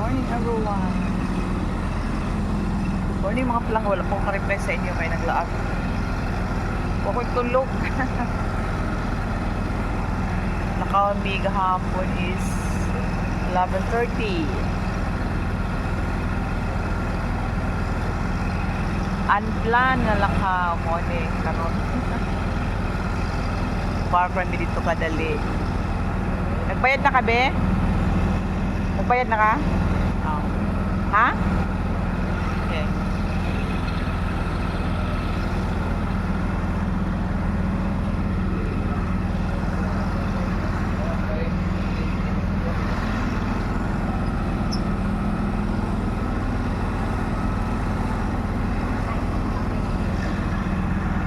morning everyone. Good morning mga palang. Wala pong ka-reply sa inyo kaya naglaag. Huwag ko'y tulog. Nakawami gahapon is 11:30. Unplanned nga lakaw mo ni karon. Far from me dito kadali. Nagbayad na ka be? Nagbayad na ka? Oh. Ha?